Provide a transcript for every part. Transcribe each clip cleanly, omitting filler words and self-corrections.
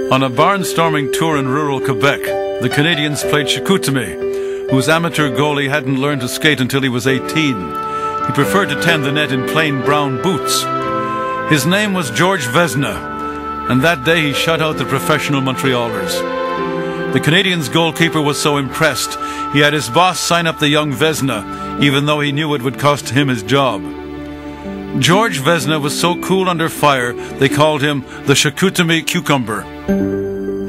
On a barnstorming tour in rural Quebec, the Canadians played Chicoutimi, whose amateur goalie hadn't learned to skate until he was 18. He preferred to tend the net in plain brown boots. His name was Джордже Везине, and that day he shut out the professional Montrealers. The Canadians' goalkeeper was so impressed, he had his boss sign up the young Vezina, even though he knew it would cost him his job. Джордже Везине was so cool under fire, they called him the Chicoutimi Cucumber.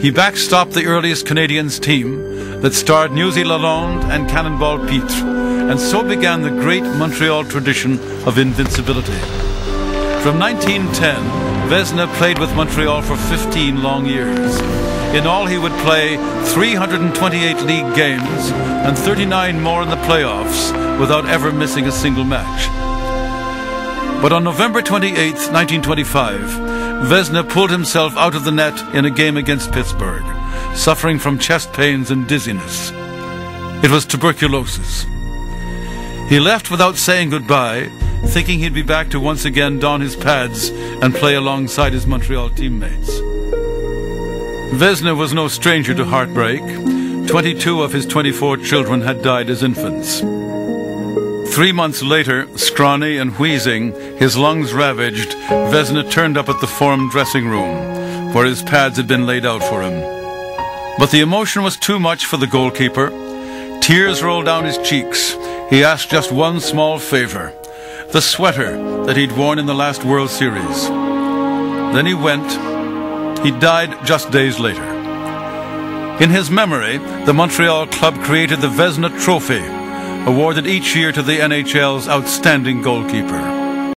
He backstopped the earliest Canadians team that starred Newsy Lalonde and Cannonball Pitre, and so began the great Montreal tradition of invincibility. From 1910, Vezina played with Montreal for 15 long years. In all, he would play 328 league games and 39 more in the playoffs without ever missing a single match. But on November 28, 1925, Vezina pulled himself out of the net in a game against Pittsburgh, suffering from chest pains and dizziness. It was tuberculosis. He left without saying goodbye, thinking he'd be back to once again don his pads and play alongside his Montreal teammates. Vezina was no stranger to heartbreak. 22 of his 24 children had died as infants. 3 months later, scrawny and wheezing, his lungs ravaged, Vezina turned up at the Forum dressing room, where his pads had been laid out for him. But the emotion was too much for the goalkeeper. Tears rolled down his cheeks. He asked just one small favor: the sweater that he'd worn in the last World Series. Then he went. He died just days later. In his memory, the Montreal club created the Vezina Trophy, awarded each year to the NHL's outstanding goalkeeper.